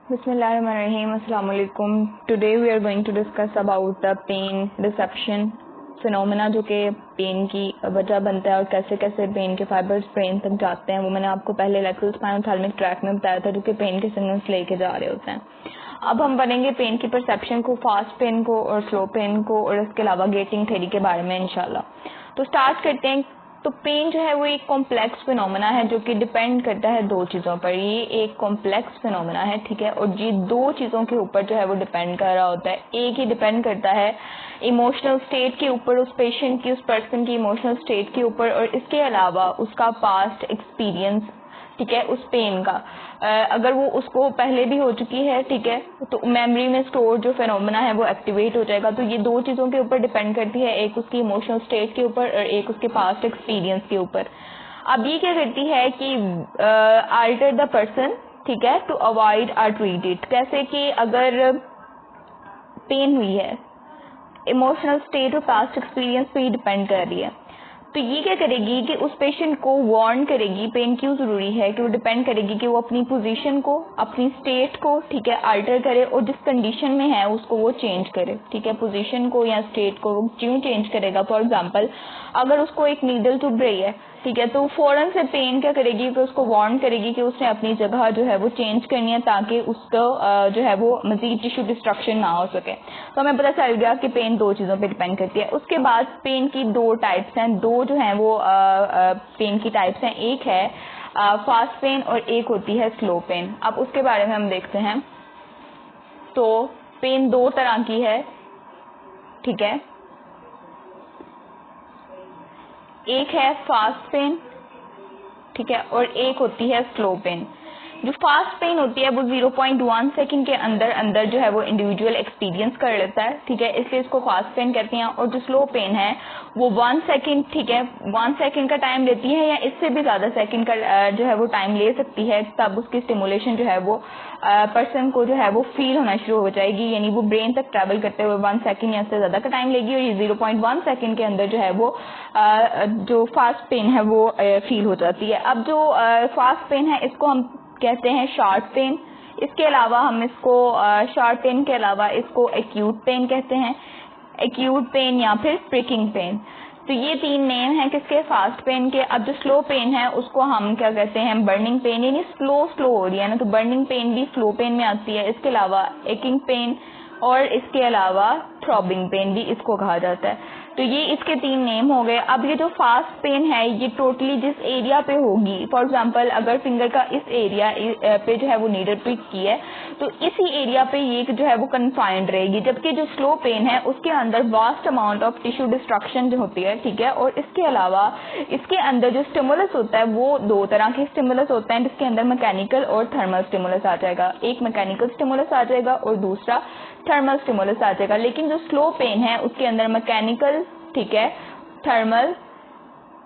Bismillahirrahmanirrahim. Assalamu alaikum. Today we are going to discuss about the pain reception phenomena जो कि pen की वजह बनता है और कैसे कैसे पेन के फाइबर्स ब्रेन तक जाते हैं। वो मैंने आपको पहले लेक्चर स्पाइनोथैलेमिक ट्रैक में बताया था, जो कि पेन के सिग्नल्स लेके जा रहे होते हैं। अब हम बनेंगे पेन की परसेप्शन को, फास्ट पेन को और स्लो पेन को और इसके अलावा गेटिंग थ्योरी के बारे में इंशाल्लाह। तो स्टार्ट करते हैं। तो पेन जो है वो एक कॉम्प्लेक्स फिनोमेना है जो कि डिपेंड करता है दो चीज़ों पर। ये एक कॉम्प्लेक्स फिनोमेना है, ठीक है, और ये दो चीज़ों के ऊपर जो है वो डिपेंड कर रहा होता है। एक ही डिपेंड करता है इमोशनल स्टेट के ऊपर, उस पेशेंट की, उस पर्सन की इमोशनल स्टेट के ऊपर, और इसके अलावा उसका पास्ट एक्सपीरियंस, ठीक है, उस पेन का। अगर वो उसको पहले भी हो चुकी है, ठीक है, तो मेमोरी में स्टोर जो फेनोमेना है वो एक्टिवेट हो जाएगा। तो ये दो चीज़ों के ऊपर डिपेंड करती है, एक उसकी इमोशनल स्टेट के ऊपर और एक उसके पास्ट एक्सपीरियंस के ऊपर। अब ये क्या करती है कि अल्टर द पर्सन, ठीक है, to avoid or treat it. कैसे कि अगर पेन हुई है, इमोशनल स्टेट और पास्ट एक्सपीरियंस पे ही डिपेंड कर रही है, तो ये क्या करेगी कि उस पेशेंट को वार्न करेगी। पेन क्यों जरूरी है कि वो डिपेंड करेगी कि वो अपनी पोजीशन को, अपनी स्टेट को, ठीक है, अल्टर करे और जिस कंडीशन में है उसको वो चेंज करे, ठीक है, पोजीशन को या स्टेट को वो क्यों चेंज करेगा। फॉर एग्जांपल, अगर उसको एक नीडल चुभ रही है, ठीक है, तो फौरन से पेन क्या करेगी कि उसको वार्न करेगी कि उसने अपनी जगह जो है वो चेंज करनी है ताकि उसको जो है वो मजीद टिश्यू डिस्ट्रक्शन ना हो सके। तो हमें पता चल गया कि पेन दो चीज़ों पे डिपेंड करती है। उसके बाद पेन की दो टाइप्स हैं, दो जो हैं वो पेन की टाइप्स हैं। एक है फास्ट पेन और एक होती है स्लो पेन। अब उसके बारे में हम देखते हैं। तो पेन दो तरह की है, ठीक है, एक है फास्ट पेन, ठीक है, और एक होती है स्लो पेन। जो फास्ट पेन होती है वो 0.1 सेकंड के अंदर अंदर जो है वो इंडिविजुअल एक्सपीरियंस कर लेता है, ठीक है, इसलिए इसको फास्ट पेन कहते हैं। और जो स्लो पेन है वो 1 सेकंड, ठीक है, 1 सेकंड का टाइम लेती है या इससे भी ज्यादा सेकंड का जो है वो टाइम ले सकती है, तब उसकी स्टिमुलेशन जो है वो पर्सन को जो है वो फील होना शुरू हो जाएगी, यानी वो ब्रेन तक ट्रैवल करते हुए 1 सेकंड या इससे ज्यादा का टाइम लेगी और ये 0.1 सेकंड के अंदर जो है वो जो फास्ट पेन है वो फील हो जाती है। अब जो फास्ट पेन है इसको हम कहते हैं शॉर्ट पेन। इसके अलावा हम इसको शॉर्ट पेन के अलावा इसको एक्यूट पेन कहते हैं, एक्यूट पेन या फिर प्रिकिंग पेन। तो ये तीन नेम हैं किसके, फास्ट पेन के। अब जो स्लो पेन है उसको हम क्या कहते हैं, बर्निंग पेन, यानी स्लो हो रही है ना, तो बर्निंग पेन भी स्लो पेन में आती है। इसके अलावा एकिंग पेन और इसके अलावा थ्रॉबिंग पेन भी इसको कहा जाता है। तो ये इसके तीन नेम हो गए। अब ये जो फास्ट पेन है ये टोटली जिस एरिया पे होगी, फॉर एग्जांपल अगर फिंगर का इस एरिया पे जो है वो नीडल प्रिक की है तो इसी एरिया पे ये जो है वो कन्फाइंड रहेगी। जबकि जो स्लो पेन है उसके अंदर vast amount of tissue destruction जो होती है, ठीक है, और इसके अलावा इसके अंदर जो स्टिमुलस होता है वो दो तरह के स्टिमुलस होते हैं, जिसके अंदर मैकेनिकल और थर्मल स्टिमुलस आ जाएगा। एक मैकेनिकल स्टिमुलस आ जाएगा और दूसरा थर्मल स्टिमुलस आ जाएगा। लेकिन जो स्लो पेन है उसके अंदर मैकेनिकल, ठीक है, थर्मल,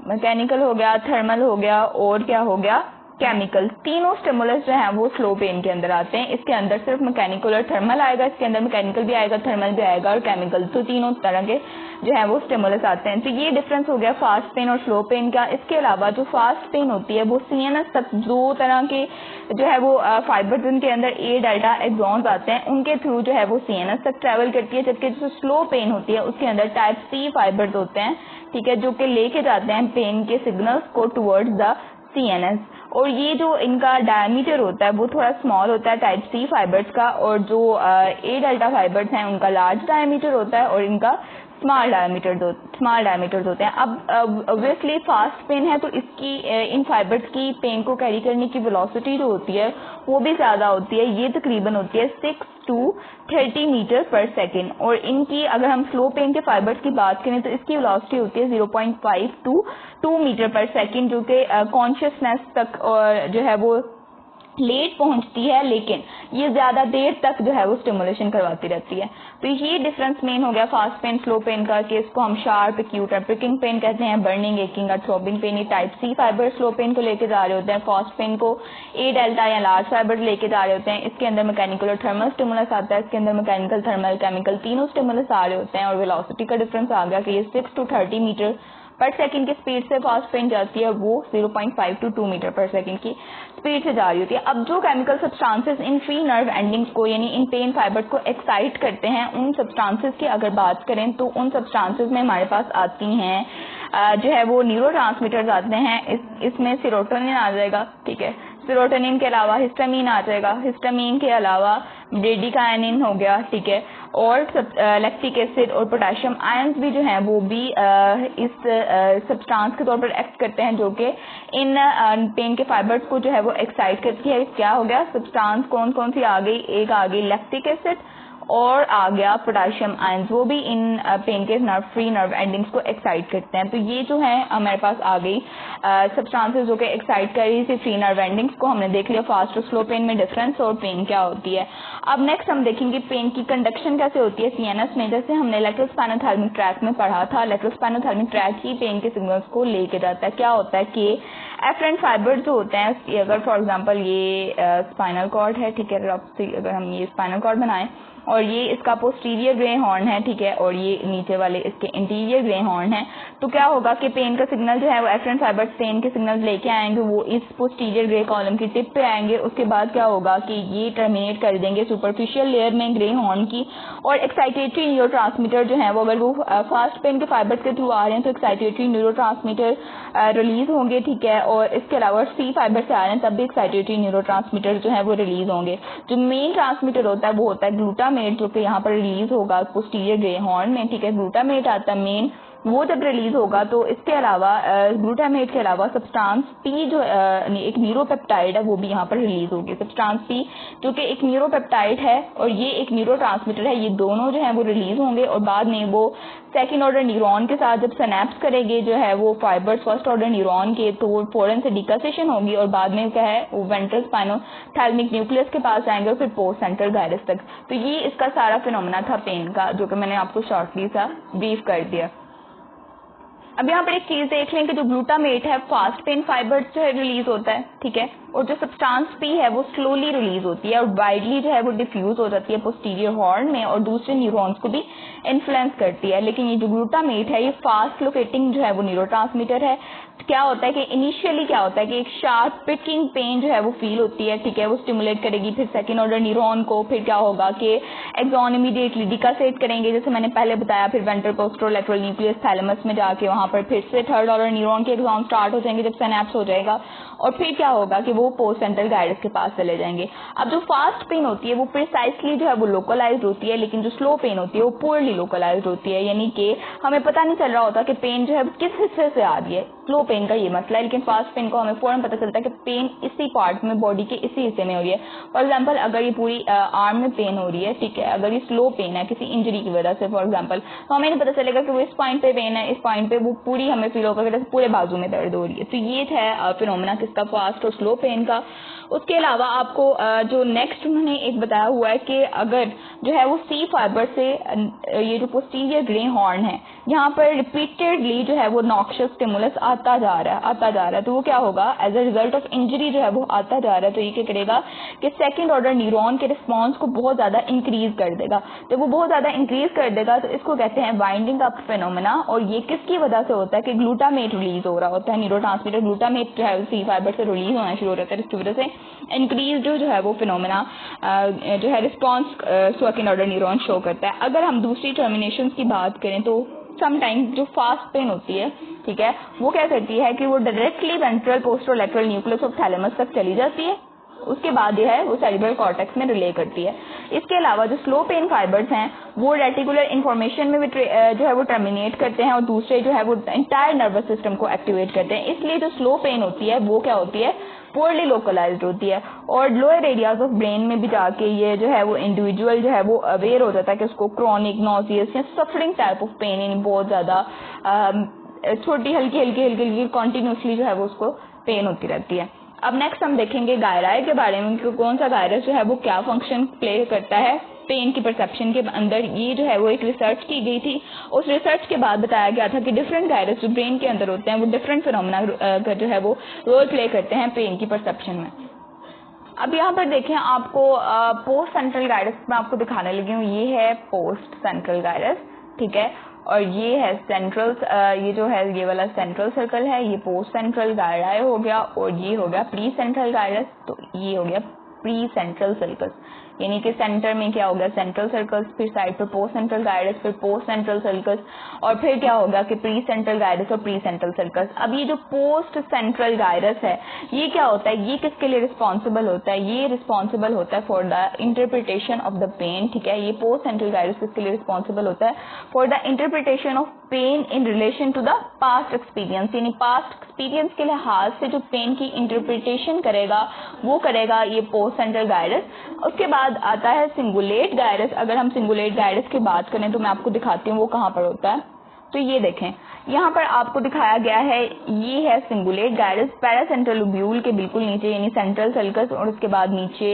मैकेनिकल हो गया, थर्मल हो गया और क्या हो गया, केमिकल, तीनों स्टिमुलस जो हैं वो स्लो पेन के अंदर आते हैं। इसके अंदर सिर्फ मैकेनिकल और थर्मल आएगा, इसके अंदर मैकेनिकल भी आएगा, थर्मल भी आएगा और केमिकल, तो तीनों तरह के जो है वो स्टिमुलस आते हैं। तो ये डिफरेंस हो गया फास्ट पेन और स्लो पेन का। इसके अलावा जो फास्ट पेन होती है वो सीएनएस तक दो तरह के जो है वो फाइबर जिनके अंदर ए डेल्टा एक्सॉन्स आते हैं उनके थ्रू जो है वो सीएनएस तक ट्रेवल करती है। जबकि जो स्लो पेन होती है उसके अंदर टाइप सी फाइबर्स होते हैं, ठीक है, जो कि लेके जाते हैं पेन के सिग्नल्स को टुवर्ड्स द सीएनएस। और ये जो इनका डायमीटर होता है वो थोड़ा स्मॉल होता है टाइप सी फाइबर्स का, और जो ए डेल्टा फाइबर्स हैं उनका लार्ज डायमीटर होता है और इनका स्मॉल डायमीटर्स होते हैं। अब ऑब्वियसली फास्ट पेन है तो इसकी इन फाइबर्स की पेन को कैरी करने की वेलोसिटी जो होती है वो भी ज्यादा होती है। ये तकरीबन होती है 6 to 30 मीटर पर सेकेंड। और इनकी अगर हम स्लो पेन के फाइबर्स की बात करें तो इसकी वेलोसिटी होती है 0.5 to 2 मीटर पर सेकेंड, जो कि कॉन्शियसनेस तक जो है वो लेट पहुंचती है, लेकिन ये ज्यादा देर तक जो है वो स्टिमुलेशन करवाती रहती है। तो ये डिफरेंस मेन हो गया फास्ट पेन स्लो पेन का, कि इसको हम शार्प, एक्यूट और प्रिकिंग पेन कहते हैं। बर्निंग, एकिंग और थ्रॉबिंग पेन ये type C fibre slow pain को लेके जा रहे होते हैं। फास्ट पेन को ए डेल्टा या लार्ज फाइबर लेके जा रहे होते हैं। इसके अंदर मैकेनिकल और थर्मल स्टिमुलस आता है, इसके अंदर मैकेनिकल, थर्मल, केमिकल तीनों स्टिमुलस आ रहे होते हैं। और वेलोसिटी का डिफरेंस आ गया कि ये 6 to 30 मीटर पर सेकंड की स्पीड से फास्ट पेन जाती है वो 0.5 to 2 मीटर पर सेकंड की स्पीड से जा रही होती है। अब जो chemical substances in free nerve endings को यानी इन पेन फाइबर्स को एक्साइट करते हैं, उन सब्सटेंसेस की अगर बात करें तो उन सब्सटेंसेस में हमारे पास आती हैं जो है वो न्यूरोट्रांसमीटर्स आते हैं। इसमें सेरोटोनिन आ जाएगा, ठीक है। सेरोटोनिन के अलावा हिस्टामीन आ जाएगा, हिस्टामीन के अलावा ब्रेडिकाइनिन हो गया, ठीक है। और लैक्टिक एसिड और पोटेशियम आयंस भी जो हैं वो भी इस सब्सटेंस के तौर पर एक्ट करते हैं, जो कि इन पेन के फाइबर्स को जो है वो एक्साइट करती है। क्या हो गया, सब्सटेंस कौन कौन सी आ गई, एक आ गई लैक्टिक एसिड और आ गया पोटेशियम आयंस, वो भी इन पेन के फ्री नर्व एंडिंग्स को एक्साइट करते हैं। तो ये जो है हमारे पास आ गई सब्सटेंसेस जो कि एक्साइट कर रही थी फ्री नर्व एंडिंग्स को। हमने देख लिया फास्ट और स्लो पेन में डिफरेंस और पेन क्या होती है। अब नेक्स्ट हम देखेंगे पेन की कंडक्शन कैसे होती है सीएनएस में। जैसे हमने लेटरोस्पाइनोथैलेमिक ट्रैक में पढ़ा था, लेटरोस्पाइनोथैलेमिक ट्रैक ही पेन के सिग्नल्स को लेके जाता है। क्या होता है कि एफरेंट फाइबर जो होते हैं, अगर फॉर एग्जांपल ये स्पाइनल कॉर्ड है, ठीक है, अगर हम ये स्पाइनल कॉर्ड बनाएं और ये इसका पोस्टीरियर ग्रे हॉर्न है, ठीक है, और ये नीचे वाले इसके इंटीरियर ग्रे हॉर्न है, तो क्या होगा कि पेन का सिग्नल जो है वो एफरेंट फाइबर्स पेन के सिग्नल लेके आएंगे, वो इस पोस्टीरियर ग्रे कॉलम की टिप पे आएंगे। उसके बाद क्या होगा कि ये टर्मिनेट कर देंगे सुपरफिशियल लेयर में ग्रे हॉर्न की, और एक्साइटेटरी न्यूरोट्रांसमीटर जो है वो अगर वो फास्ट पेन के फाइबर्स के थ्रू आ रहे हैं तो एक्साइटेटरी न्यूरोट्रांसमीटर रिलीज होंगे, ठीक है। और इसके अलावा सी फाइबर से आ रहे हैं तब भी एक्साइटेटरी न्यूरोट्रांसमीटर जो है वो रिलीज होंगे। जो मेन ट्रांसमीटर होता है वो होता है ग्लूटामेट, जो कि यहाँ पर रिलीज होगा पोस्टीरियर ग्रे हॉर्न में, ठीक है। ग्लूटामेट आता है मेन, वो जब रिलीज होगा तो इसके अलावा ग्लूटामेट के अलावा सब्सटेंस पी जो एक न्यूरोपेप्टाइड है वो भी यहाँ पर रिलीज होगी। सब्सटेंस पी जो कि एक न्यूरोपेप्टाइड है और ये एक न्यूरोट्रांसमीटर है, ये दोनों जो है वो रिलीज होंगे और बाद में वो सेकंड ऑर्डर न्यूरॉन के साथ जब सिनेप्स करेंगे जो है वो फाइबर्स फर्स्ट ऑर्डर न्यूरॉन के, तो फौरन से डिकासेशन होगी और बाद में क्या है वो वेंट्रल स्पाइनोथैलेमिक न्यूक्लियस के पास आएंगे और फिर पोस्ट सेंट्रल गायरस तक। तो ये इसका सारा फिनोमेना था पेन का, जो कि मैंने आपको शॉर्टली सा ब्रीफ कर दिया। अब यहाँ पर एक चीज देख लें कि जो ग्लूटामेट है फास्ट पेन फाइबर्स जो है रिलीज होता है, ठीक है, और जो सब्सटेंस पी है वो स्लोली रिलीज होती है और वाइडली जो है वो डिफ्यूज हो जाती है पोस्टीरियर हॉर्न में और दूसरे न्यूरॉन्स को भी इन्फ्लुएंस करती है। लेकिन ये जो ग्लूटामेट है ये फास्ट लोकेटिंग जो है वो न्यूरोट्रांसमीटर है। क्या होता है कि इनिशियली क्या होता है कि एक शार्प पिकिंग पेन जो है वो फील होती है, ठीक है, वो स्टिमुलेट करेगी फिर सेकंड ऑर्डर न्यूरॉन को, फिर क्या होगा कि एक्सॉन इमीडिएटली डिकासेट करेंगे जैसे मैंने पहले बताया, फिर वेंट्रल पोस्टरोलैटरल न्यूक्लियस थैलेमस में जाके वहां पर फिर से थर्ड ऑर्डर न्यूरॉन के एक्सॉन स्टार्ट हो जाएंगे जब सिनेप्स हो जाएगा और फिर क्या होगा कि वो पोस्ट सेंट्रल गायरस के पास चले जाएंगे। अब जो फास्ट पेन होती है वो प्रिसाइसली जो है वो लोकलाइज्ड होती है, लेकिन जो स्लो पेन होती है वो पुअरली लोकलाइज्ड होती है, यानी कि हमें पता नहीं चल रहा होता कि पेन जो है किस हिस्से से आ रही है। स्लो पेन का ये मसला है, लेकिन फास्ट पेन को हमें फौरन पता चलता है कि पेन इसी पार्ट में बॉडी के इसी हिस्से में हो रही है। फॉर एग्जाम्पल अगर ये पूरी आर्म में पेन हो रही है, ठीक है, अगर ये स्लो पेन है किसी इंजरी की वजह से फॉर एग्जाम्पल, तो हमें नहीं पता चलेगा कि वो इस पॉइंट पे पेन है, इस पॉइंट पे वो पूरी हमें फील होगा कि पूरे बाजू में दर्द हो रही है। तो ये है फिनोमेना किसका, फास्ट और स्लो पेन का। उसके अलावा आपको जो नेक्स्ट उन्होंने एक बताया हुआ है कि अगर जो है वो सी फाइबर से ये जो पोस्टीरियर ग्रे हॉर्न है यहाँ पर रिपीटेडली जो है वो नॉक्शियस स्टिमुलस आता जा रहा है, तो वो क्या होगा as a result of injury जो है वो आता जा रहा है, तो ये क्या करेगा कि सेकंड ऑर्डर न्यूरॉन के रिस्पॉन्स को बहुत ज्यादा इंक्रीज कर देगा। तो वो बहुत ज्यादा इंक्रीज कर देगा तो इसको कहते हैं वाइंडिंग अप फिनोमेना। और ये किसकी वजह से होता है कि ग्लूटामेट रिलीज हो रहा होता है, न्यूरोट्रांसमीटर ग्लूटामेट जो है सी फाइबर से रिलीज होना शुरू हो जाता है, इसकी वजह से इंक्रीज जो है वो फिनोमेना जो है response second order neuron show करता है। अगर हम दूसरी टर्मिनेशन की बात करें तो समटाइम्स जो फास्ट पेन होती है, ठीक है, वो क्या करती है कि वो directly ventral posterolateral nucleus of thalamus तक चली जाती है, उसके बाद जो है वो सेरिब्रल कॉर्टेक्स में रिले करती है। इसके अलावा जो स्लो पेन फाइबर्स हैं वो रेटिकुलर इन्फॉर्मेशन में भी जो है वो टर्मिनेट करते हैं और दूसरे जो है वो इंटायर नर्वस सिस्टम को एक्टिवेट करते हैं। इसलिए जो स्लो पेन होती है वो क्या होती है, पुअरली लोकलाइज्ड होती है और लोअर एरियाज ऑफ ब्रेन में भी जाके ये जो है वो इंडिविजुअल जो है वो अवेयर हो जाता है कि उसको क्रॉनिक नॉसियस या सफरिंग टाइप ऑफ पेन, यानी बहुत ज्यादा छोटी हल्की कॉन्टिन्यूसली जो है वो उसको पेन होती रहती है। अब नेक्स्ट हम देखेंगे गायराए के बारे में कि कौन सा गायरस जो है वो क्या फंक्शन प्ले करता है पेन की परसेप्शन के अंदर। ये जो है वो एक रिसर्च की गई थी, उस रिसर्च के बाद बताया गया था कि डिफरेंट गायरस जो ब्रेन के अंदर होते हैं वो डिफरेंट फिनोमेना का जो है वो रोल प्ले करते हैं पेन की परसेप्शन में। अब यहाँ पर देखें आपको पोस्ट सेंट्रल गायरस में आपको दिखाने लगी हूँ, ये है पोस्ट सेंट्रल गायरस, ठीक है। और ये है सेंट्रल, ये जो है ये वाला सेंट्रल सर्कल है, ये पोस्ट सेंट्रल गायराई हो गया, और ये हो गया प्री सेंट्रल गायरस। तो ये हो गया प्री सेंट्रल सर्कस, यानी कि सेंटर में क्या हो गया सेंट्रल सर्कस, फिर साइड पर पोस्ट सेंट्रल गायरस, फिर पोस्ट सेंट्रल सर्कस, और फिर क्या होगा कि प्री सेंट्रल गायरस और प्री सेंट्रल सर्कस। अब ये जो पोस्ट सेंट्रल गायरस है ये क्या होता है, ये किसके लिए रिस्पॉन्सिबल होता है, ये रिस्पॉन्सिबल होता है for the interpretation of the pain. ठीक है, ये पोस्ट सेंट्रल गायरस किसके लिए रिस्पॉन्सिबल होता है, for the interpretation of pain in relation to the past experience, यानी पास्ट एक्सपीरियंस के लिहाज से जो पेन की इंटरप्रिटेशन करेगा वो करेगा ये पोस्ट सेंट्रल गायरस। उसके बाद आता है सिंगुलेट गायरस। अगर हम सिंगुलेट गायरस की बात करें तो मैं आपको दिखाती हूँ वो कहाँ पर होता है। तो ये देखें यहाँ पर आपको दिखाया गया है, ये है सिंगुलेट गायरस पैरासेंट्रल लोब्यूल के बिल्कुल नीचे, यानी सेंट्रल सल्कस, और उसके बाद नीचे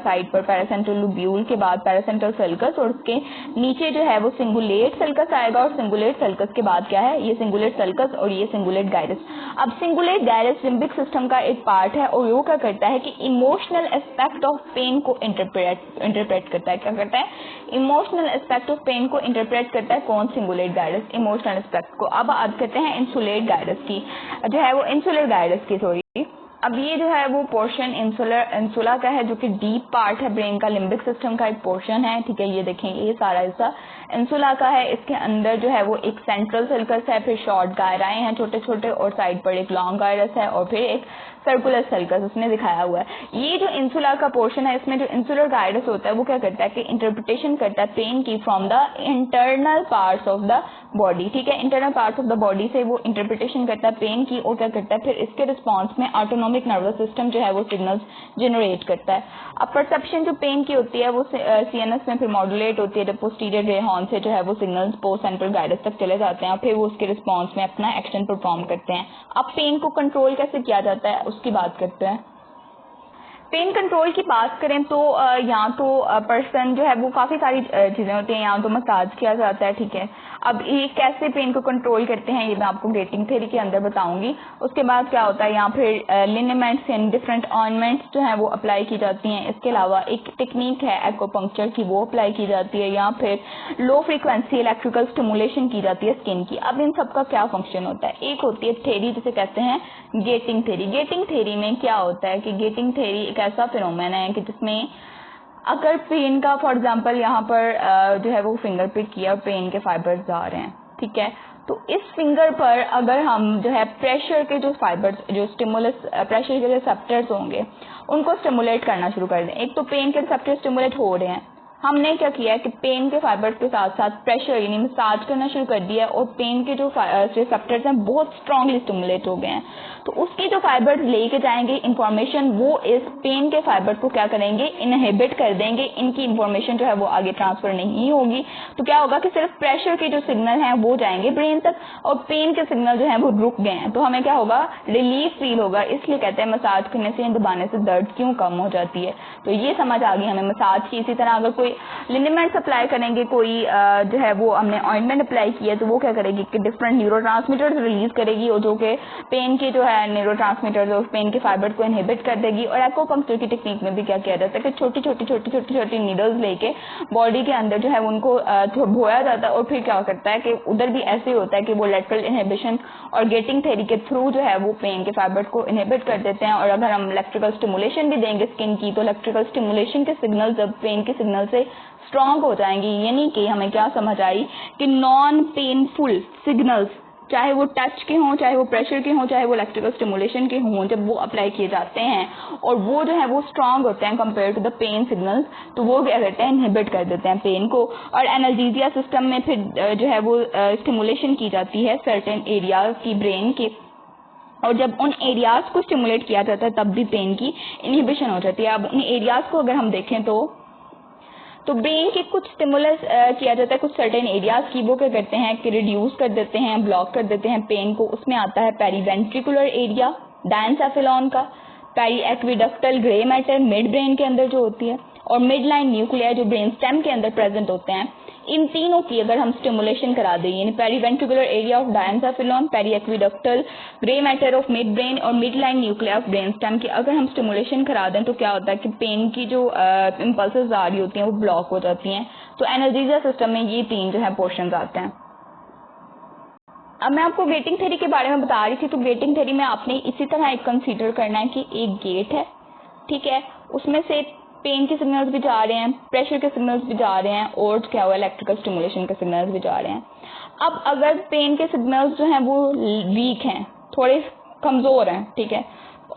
साइड पर पैरासेंट्रल लोब्यूल के बाद पैरासेंट्रल सल्कस, और उसके नीचे जो है वो सिंगुलेट सल्कस आएगा, और सिंगुलेट सल्कस के बाद क्या है, ये सिंगुलेट सल्कस और ये सिंगुलेट गायरस। अब सिंगुलेट गायरस लिम्बिक सिस्टम का एक पार्ट है, और वो क्या करता है कि इमोशनल एस्पेक्ट ऑफ पेन को इंटरप्रेट करता है। क्या करता है, इमोशनल एस्पेक्ट ऑफ पेन को इंटरप्रेट करता है। कौन, सिंगुलेट गायरस इमोशनल एस्पेक्ट को। अब बात करते हैं इंसुलेट गायरस की, जो है वो इंसुलर गायरस की, सॉरी। अब ये जो है वो पोर्शन इंसुला का है, जो कि डीप पार्ट है ब्रेन का, लिम्बिक सिस्टम का एक पोर्शन है। ठीक है, ये देखें ये सारा हिस्सा इंसुला का है। इसके अंदर जो है वो एक सेंट्रल सर्कस है, फिर शॉर्ट गायराए हैं छोटे छोटे, और साइड पर एक लॉन्ग गायरस है, और फिर एक सर्कुलर सर्कस उसमें दिखाया हुआ है। ये जो इंसुला का पोर्शन है, इसमें जो इंसुलर गायरस होता है वो क्या करता है कि इंटरप्रिटेशन करता है पेन की from the internal parts of the body. ठीक है, internal parts of the body से वो इंटरप्रिटेशन करता है पेन की, और क्या करता है फिर इसके रिस्पॉन्स में ऑटोनोमिक नर्वस सिस्टम जो है वो सिग्नल्स जनरेट करता है। अब परसेप्शन जो पेन की होती है वो सीएनएस में फिर मॉड्यूलेट होती है, जब पोस्टीरियर रे हॉर्न से जो है वो सिग्नल्स पोस्ट सेंट्रल गायरस तक चले जाते हैं, और फिर वो उसके रिस्पॉन्स में अपना एक्शन परफॉर्म करते हैं। अब पेन को कंट्रोल कैसे किया जाता है उसकी बात करते हैं। पेन कंट्रोल की बात करें तो यहाँ तो पर्सन जो है वो काफ़ी सारी चीज़ें होती हैं। यहाँ तो मसाज किया जाता है। ठीक है, अब ये कैसे पेन को कंट्रोल करते हैं ये मैं आपको गेटिंग थ्योरी के अंदर बताऊंगी। उसके बाद क्या होता है, यहाँ फिर लिनेमेंट्स एंड डिफरेंट ऑइंटमेंट्स जो है वो अप्लाई की जाती हैं। इसके अलावा एक टेक्निक है एक्यूपंक्चर की, वो अप्लाई की जाती है। यहाँ फिर लो फ्रीक्वेंसी इलेक्ट्रिकल स्टिमुलेशन की जाती है स्किन की। अब इन सब का क्या फंक्शन होता है, एक होती है थ्योरी जिसे कहते हैं गेटिंग थ्योरी। गेटिंग थ्योरी में क्या होता है कि गेटिंग थ्योरी एक ऐसा फिनोमेना है कि जिसमें अगर पेन का फॉर एग्जांपल यहाँ पर जो है वो फिंगर पे किया और पेन के फाइबर्स आ रहे हैं, ठीक है, तो इस फिंगर पर अगर हम जो है प्रेशर के जो फाइबर्स, जो स्टिमुलस प्रेशर के रिसेप्टर्स होंगे उनको स्टिमुलेट करना शुरू कर दें। एक तो पेन के रिसेप्टर स्टिमुलेट हो रहे हैं, हमने क्या किया है कि पेन के फाइबर्स के साथ साथ प्रेशर यानी मसाज करना शुरू कर दिया, और पेन के जो रिसेप्टर्स हैं बहुत स्ट्रांगली स्टिमुलेट हो गए हैं। तो उसकी जो फाइबर्स लेके जाएंगे इंफॉर्मेशन, वो इस पेन के फाइबर्स को क्या करेंगे, इनहिबिट कर देंगे। इनकी इंफॉर्मेशन जो है वो आगे ट्रांसफर नहीं होगी। तो क्या होगा कि सिर्फ प्रेशर के जो सिग्नल हैं वो जाएंगे ब्रेन तक, और पेन के सिग्नल जो है वो रुक गए हैं। तो हमें क्या होगा, रिलीफ फील होगा। इसलिए कहते हैं मसाज करने से, दबाने से दर्द क्यों कम हो जाती है। तो ये समझ आ गई हमें मसाज की। इसी तरह अगर कोई लिनेमेंट्स अप्लाई करेंगे, कोई जो है वो हमने ऑइंटमेंट अप्लाई किया, तो वो क्या करेगी कि डिफरेंट न्यूरोट्रांसमीटर्स रिलीज करेगी, और जो कि पेन के जो है न्यूरोट्रांसमीटर्स और पेन के फाइबर को इनहिबिट कर देगी। और एक्यूपंक्चर की टेक्निक में भी क्या किया जाता है कि छोटी छोटी नीडल्स लेके बॉडी के अंदर जो है उनको भोया जाता है, और फिर क्या करता है कि उधर भी ऐसे होता है कि वो लेटरल इनहिबिशन और गेटिंग थ्योरी के थ्रू जो है वो पेन के फाइबर को इनहिबिट कर देते हैं। और अगर हम इलेक्ट्रिकल स्टिमुलेशन भी देंगे स्किन की, तो इलेक्ट्रिकल स्टिमुलेशन के सिग्नल जब पेन के सिग्नल से स्ट्रांग हो जाएंगी, यानी कि हमें क्या समझ आई कि नॉन पेनफुल सिग्नल्स, चाहे वो टच के हों, चाहे वो प्रेशर के हों, चाहे वो इलेक्ट्रिकल स्टिमुलेशन के हों, जब वो अप्लाई किए जाते हैं और वो जो है वो स्ट्रांग होते हैं compare to the pain signals, तो वो क्या करते हैं, इनहिबिट कर देते हैं पेन को। और एनाल्जेसिया सिस्टम में फिर जो है वो स्टिमुलेशन की जाती है सर्टेन एरिया की ब्रेन के, और जब उन एरियाज को स्टिमुलेट किया जाता है तब भी पेन की इनहिबिशन हो जाती है। अब उन एरियाज को अगर हम देखें तो ब्रेन के कुछ स्टिमुलस किया जाता है कुछ सर्टेन एरियाज की, वो क्या करते हैं कि रिड्यूस कर देते हैं, ब्लॉक कर देते हैं पेन को। उसमें आता है पेरीवेंट्रिकुलर एरिया डायंसेफेलॉन का, peri aqueductal grey matter mid brain के अंदर जो होती है, और मिड लाइन न्यूक्लिया जो ब्रेन स्टेम के अंदर प्रेजेंट होते हैं। इन तीनों की अगर हम स्टिमुलेशन करा दें, यानी periventricular area of diencephalon, peri aqueductal grey matter of mid brain और mid line nuclei of brain stem की अगर हम स्टिमुलेशन करा दें, तो क्या होता है कि पेन की जो इम्पल्सेस आ रही होती हैं वो ब्लॉक हो जाती हैं। तो एनाल्जेसिया सिस्टम में ये 3 जो है पोर्शन आते हैं। अब मैं आपको गेटिंग थ्योरी के बारे में बता रही थी, तो गेटिंग थ्योरी में आपने इसी तरह एक कंसीडर करना है कि एक गेट है, ठीक है, उसमें से पेन के सिग्नल्स भी जा रहे हैं, प्रेशर के सिग्नल्स भी जा रहे हैं और क्या हुआ इलेक्ट्रिकल स्टिमुलेशन के सिग्नल्स भी जा रहे हैं। अब अगर पेन के सिग्नल्स जो हैं वो वीक हैं, थोड़े कमजोर हैं, ठीक है,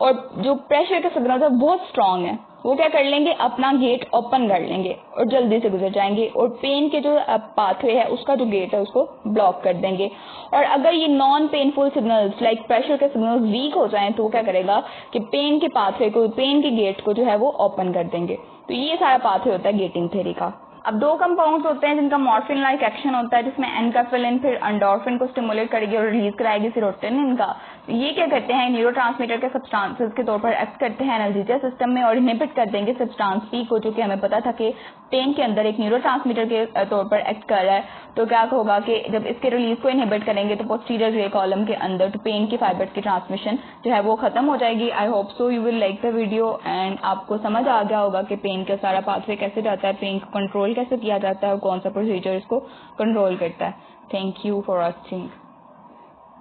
और जो प्रेशर के सिग्नल्स है बहुत स्ट्रांग है, वो क्या कर लेंगे, अपना गेट ओपन कर लेंगे और जल्दी से गुजर जाएंगे और पेन के जो पाथवे है उसका जो गेट है उसको ब्लॉक कर देंगे। और अगर ये non painful signals like pressure के सिग्नल्स वीक हो जाएं तो वो क्या करेगा कि पेन के पाथवे को, पेन के गेट को जो है वो ओपन कर देंगे। तो ये सारा पाथवे होता है गेटिंग थ्योरी का। अब 2 कंपाउंड्स होते हैं जिनका मॉर्फिन लाइक एक्शन होता है, जिसमें एनकाफिलिन फिर एंडोर्फिन को स्टिमुलेट करेगी और रिलीज कराएगी सेरोटोनिन का। तो ये क्या करते हैं, न्यूरोट्रांसमीटर के सब्सटेंसेस के तौर पर एक्ट करते हैं एनाल्जेसिया सिस्टम में और इनहिबिट कर देंगे सब्सटेंस पी को, जो कि हमें पता था कि पेन के अंदर एक न्यूरोट्रांसमीटर के तौर पर एक्ट कर रहा है। तो क्या होगा कि जब इसके रिलीज को इनहिबिट करेंगे तो पोस्टीरियर ग्रे कॉलम के अंदर तो पेन की फाइबर्स की ट्रांसमिशन जो है वो खत्म हो जाएगी। I hope so you will like the video and आपको समझ आ गया होगा कि पेन का सारा पाथवे कैसे जाता है, पेन को कंट्रोल कैसे किया जाता है और कौन सा प्रोसीजर इसको कंट्रोल करता है। Thank you for watching.